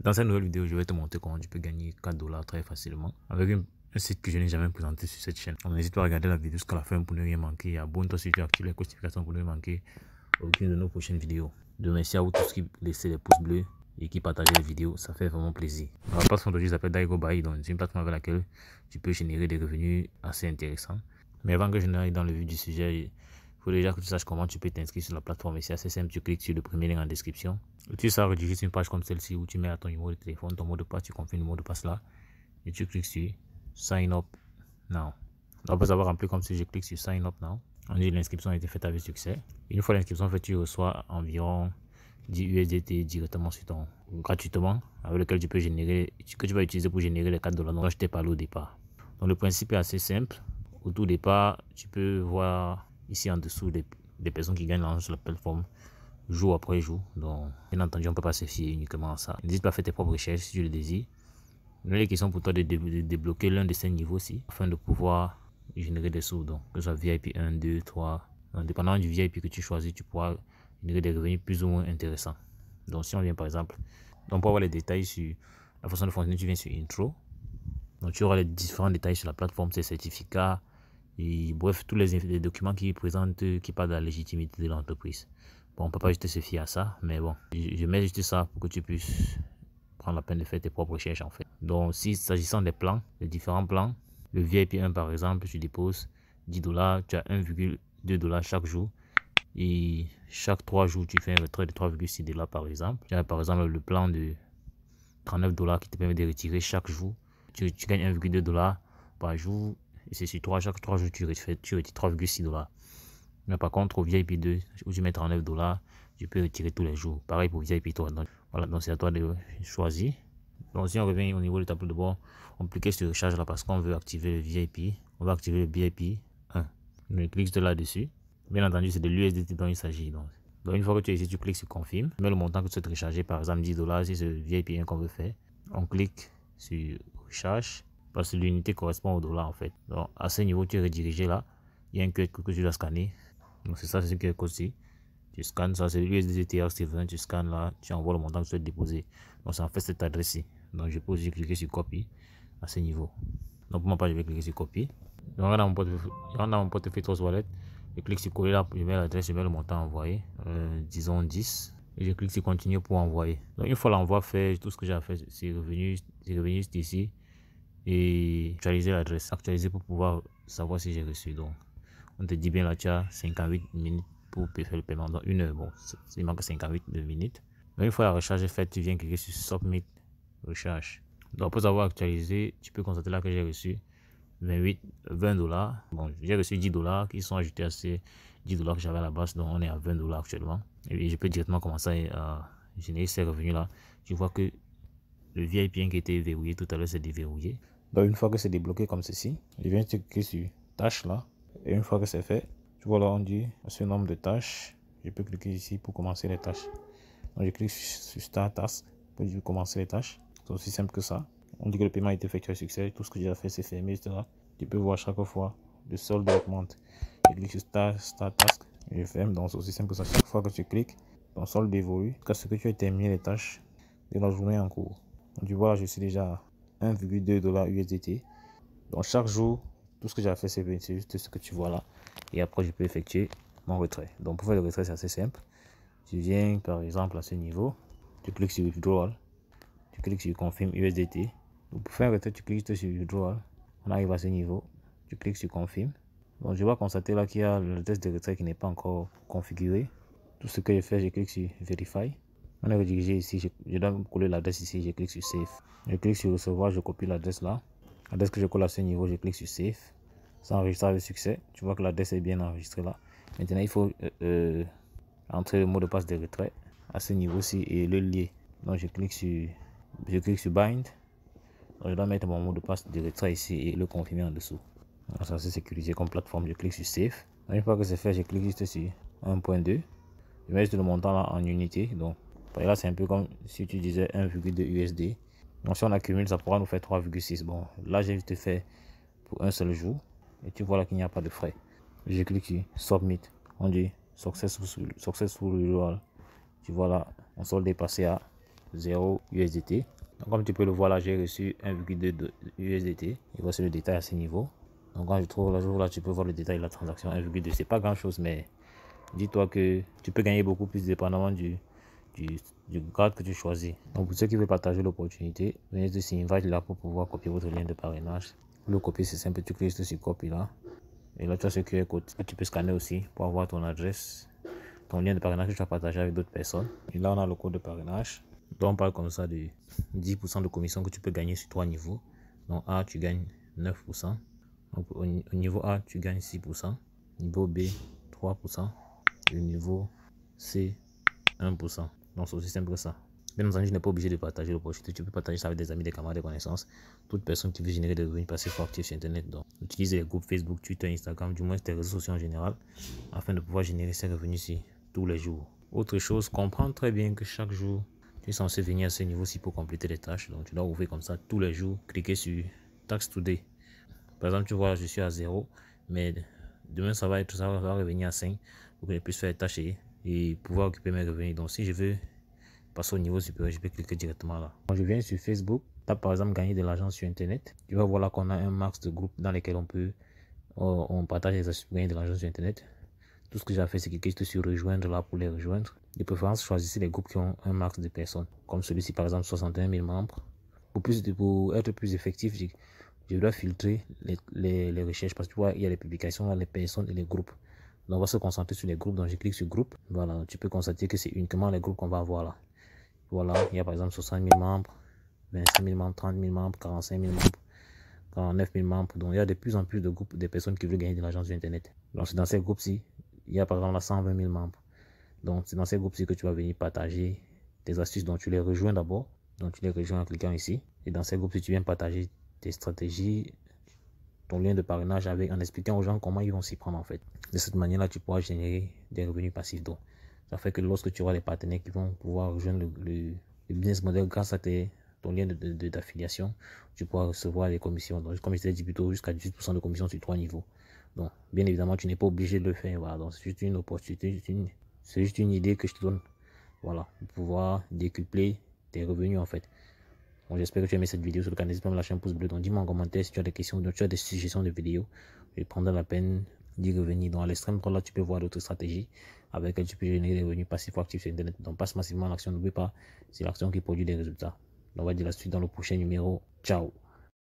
Dans cette nouvelle vidéo, je vais te montrer comment tu peux gagner 4 dollars très facilement avec un site que je n'ai jamais présenté sur cette chaîne. Donc n'hésite pas à regarder la vidéo jusqu'à la fin pour ne rien manquer. Abonne-toi si tu actives les notifications pour ne manquer aucune de nos prochaines vidéos. De merci à vous tous qui laissez les pouces bleus et qui partagent les vidéos, ça fait vraiment plaisir. La plateforme d'aujourd'hui s'appelle Daigo Buy, donc c'est une plateforme avec laquelle tu peux générer des revenus assez intéressants. Mais avant que je n'aille dans le vif du sujet, il faut déjà que tu saches comment tu peux t'inscrire sur la plateforme. Et c'est assez simple, tu cliques sur le premier lien en description. Tu seras redirigé sur une page comme celle-ci où tu mets à ton numéro de téléphone, ton mot de passe, tu confirmes le mot de passe là. Et tu cliques sur Sign Up Now. Après avoir rempli comme si je clique sur Sign Up Now, on dit l'inscription a été faite avec succès. Une fois l'inscription faite, tu reçois environ 10 USDT directement sur ton gratuitement, avec lequel tu peux générer, que tu vas utiliser pour générer les 4 dollars dont je t'ai parlé au départ. Donc le principe est assez simple. Au tout départ, tu peux voir ici en dessous des personnes qui gagnent l'argent sur la plateforme jour après jour. Donc bien entendu, on ne peut pas se fier uniquement à ça. N'hésite pas à faire tes propres recherches si tu le désires. Les questions pour toi de débloquer l'un de ces niveaux ci afin de pouvoir générer des sous. Donc que ce soit VIP 1, 2, 3. Donc, dépendant du VIP que tu choisis, tu pourras générer des revenus plus ou moins intéressants. Donc si on vient par exemple, donc pour avoir les détails sur la façon de fonctionner, tu viens sur Intro. Donc tu auras les différents détails sur la plateforme, ses certificats, et bref, tous les documents qui présentent, qui parlent de la légitimité de l'entreprise. Bon, on ne peut pas juste se fier à ça, mais bon, je mets juste ça pour que tu puisses prendre la peine de faire tes propres recherches en fait. Donc, si s'agissant des plans, les différents plans, le VIP 1 par exemple, tu déposes 10 dollars, tu as 1,2 dollars chaque jour. Et chaque 3 jours, tu fais un retrait de 3,6 dollars par exemple. Tu as par exemple le plan de 39 dollars qui te permet de retirer chaque jour. Tu gagnes 1,2 dollars par jour. Et c'est sur chaque 3 jours, tu retires 3,6 dollars. Mais par contre, au VIP 2, où tu mets 39 dollars, tu peux retirer tous les jours. Pareil pour VIP 3. Donc, voilà, donc c'est à toi de choisir. Donc, si on revient au niveau du tableau de bord, on clique sur recharge là parce qu'on veut activer le VIP. On va activer le VIP 1. On clique là-dessus. Bien entendu, c'est de l'USDT dont il s'agit. Donc, une fois que tu es ici, tu cliques sur confirme. Tu mets le montant que tu souhaites recharger, par exemple 10 dollars, si c'est le VIP 1 qu'on veut faire. On clique sur recharge parce que l'unité correspond au dollar en fait. Donc, à ce niveau, tu es redirigé là. Il y a un QR code que tu dois scanner. Donc, c'est ça, c'est ce QR code-ci. Tu scannes ça, c'est l'USDT TR20. Tu scannes là, tu envoies le montant que tu souhaites déposer. Donc, c'est en fait cette adresse-ci. Donc, je peux aussi cliquer sur copie à ce niveau. Donc, pour ma part, je vais cliquer sur copie. Donc, on a mon portefeuille Trust Wallet. Je clique sur coller là, je mets l'adresse, je mets le montant envoyé, disons 10. Et je clique sur continuer pour envoyer. Donc, une fois l'envoi fait, tout ce que j'ai à faire, c'est revenu juste ici. Et actualiser l'adresse, actualiser pour pouvoir savoir si j'ai reçu. Donc, on te dit bien là, tu as 58 minutes pour faire le paiement. Donc, une heure, bon, il manque 58 minutes. Donc, une fois la recharge est faite, tu viens cliquer sur Submit Recharge. Donc, après avoir actualisé, tu peux constater là que j'ai reçu 20 dollars. Bon, j'ai reçu 10 dollars qui sont ajoutés à ces 10 dollars que j'avais à la base. Donc, on est à 20 dollars actuellement. Et je peux directement commencer à générer ces revenus-là. Tu vois que le VIP qui était verrouillé tout à l'heure, c'est déverrouillé. Donc, une fois que c'est débloqué comme ceci, je viens cliquer sur tâches là. Et une fois que c'est fait, tu vois là, on dit ce nombre de tâches. Je peux cliquer ici pour commencer les tâches. Donc, je clique sur Start Task pour commencer les tâches. C'est aussi simple que ça. On dit que le paiement a été effectué à succès. Tout ce que j'ai fait, c'est fermé, etc. Tu peux voir chaque fois le solde augmente. Je clique sur Start Task. Et je ferme. Donc, c'est aussi simple que ça. Chaque fois que tu cliques, ton solde évolue. Jusqu'à ce que tu aies terminé les tâches de la journée en cours. Donc, tu vois, je suis déjà à 1,2 dollars USDT. Donc, chaque jour, tout ce que j'ai fait, c'est juste ce que tu vois là. Et après, je peux effectuer mon retrait. Donc, pour faire le retrait, c'est assez simple. Tu viens, par exemple, à ce niveau. Tu cliques sur Withdrawal. Tu cliques sur Confirm USDT. Donc, pour faire un retrait, tu cliques sur Withdrawal. On arrive à ce niveau. Tu cliques sur Confirm. Donc, je vais constater là qu'il y a le test de retrait qui n'est pas encore configuré. Tout ce que je fais, je clique sur Verify. On est redirigé ici. Je dois coller l'adresse ici. Je clique sur Save. Je clique sur Recevoir. Je copie l'adresse là. L'adresse que je colle à ce niveau, je clique sur Save. Ça enregistre avec succès. Tu vois que l'adresse est bien enregistrée là. Maintenant, il faut entrer le mot de passe de retrait à ce niveau-ci et le lier. Donc, je clique sur Bind. Donc, je dois mettre mon mot de passe de retrait ici et le confirmer en dessous. Donc, ça c'est sécurisé comme plateforme. Je clique sur Save. Donc, une fois que c'est fait, je clique juste sur 1.2. Je mets juste le montant là en unité. Donc, là, c'est un peu comme si tu disais 1,2 USD. Donc, si on accumule, ça pourra nous faire 3,6. Bon, là, j'ai juste fait pour un seul jour. Et tu vois là qu'il n'y a pas de frais. Je clique sur Submit. On dit Successful Withdrawal. Tu vois là, mon solde est passé à 0 USDT. Donc, comme tu peux le voir là, j'ai reçu 1,2 USDT. Et voici le détail à ce niveau. Donc quand je trouve là, là, tu peux voir le détail de la transaction 1,2. C'est pas grand chose, mais dis-toi que tu peux gagner beaucoup plus dépendamment du grade que tu choisis. Donc pour ceux qui veulent partager l'opportunité, venez sur Invite là pour pouvoir copier votre lien de parrainage. Pour le copier, c'est simple, tu cliques sur copie là. Et là, tu as ce QR code. Là, tu peux scanner aussi pour avoir ton adresse, ton lien de parrainage que tu vas partager avec d'autres personnes. Et là, on a le code de parrainage. Donc on parle comme ça de 10% de commission que tu peux gagner sur 3 niveaux. Donc A, tu gagnes 9%. Donc, au niveau A, tu gagnes 6%. Niveau B, 3%. Et au niveau C, 1%. Donc, c'est aussi simple que ça. Bien entendu, je n'ai pas obligé de partager l'opportunité. Tu peux partager ça avec des amis, des camarades, des connaissances. Toute personne qui veut générer des revenus passifs ou actifs sur Internet. Donc, utilise les groupes Facebook, Twitter, Instagram, du moins tes réseaux sociaux en général, afin de pouvoir générer ces revenus-ci tous les jours. Autre chose, comprends très bien que chaque jour, tu es censé venir à ce niveau-ci pour compléter les tâches. Donc, tu dois ouvrir comme ça tous les jours. Cliquer sur Tax Today. Par exemple, tu vois, je suis à 0, mais demain, ça va revenir à 5 pour que je puisse faire les tâches et pouvoir occuper mes revenus. Donc, si je veux passer au niveau supérieur, je peux cliquer directement là. Quand je viens sur Facebook, tape par exemple gagner de l'argent sur Internet. Tu vas voir là qu'on a un max de groupes dans lesquels on partage les astuces pour gagner de l'argent sur Internet. Tout ce que j'ai fait, c'est cliquer juste sur rejoindre là pour les rejoindre. De préférence, choisissez les groupes qui ont un max de personnes. Comme celui-ci, par exemple, 61 000 membres. Pour être plus effectif, je dois filtrer les recherches parce que tu vois, il y a les publications, les personnes et les groupes. Donc, on va se concentrer sur les groupes. Donc, je clique sur groupe. Voilà, tu peux constater que c'est uniquement les groupes qu'on va avoir là. Voilà, il y a par exemple 60 000 membres, 25 000 membres, 30 000 membres, 45 000 membres, 49 000 membres. Donc, il y a de plus en plus de groupes de personnes qui veulent gagner de l'argent sur Internet. Donc, c'est dans ces groupes-ci, il y a par exemple là 120 000 membres. Donc, c'est dans ces groupes-ci que tu vas venir partager tes astuces. Donc, tu les rejoins d'abord. Donc, tu les rejoins en cliquant ici. Et dans ces groupes-ci, tu viens partager tes stratégies, ton lien de parrainage en expliquant aux gens comment ils vont s'y prendre en fait. De cette manière-là, tu pourras générer des revenus passifs. Donc, ça fait que lorsque tu auras des partenaires qui vont pouvoir rejoindre le business model grâce à ton lien d'affiliation, tu pourras recevoir des commissions. Donc, comme je t'ai dit plus tôt, jusqu'à 18% de commission sur 3 niveaux. Donc, bien évidemment, tu n'es pas obligé de le faire. Voilà. Donc, c'est juste une opportunité, c'est juste une idée que je te donne. Voilà, pour pouvoir décupler tes revenus en fait. Bon, j'espère que tu as aimé cette vidéo. Sur le canal, n'hésite pas à me lâcher un pouce bleu. Donc dis-moi en commentaire si tu as des questions, si tu as des suggestions de vidéos. Je prendrai la peine d'y revenir. Donc à l'extrême droite, là, tu peux voir d'autres stratégies avec lesquelles tu peux générer des revenus passifs ou actifs sur Internet. Donc passe massivement à l'action. N'oublie pas, c'est l'action qui produit des résultats. Donc, on va dire la suite dans le prochain numéro. Ciao.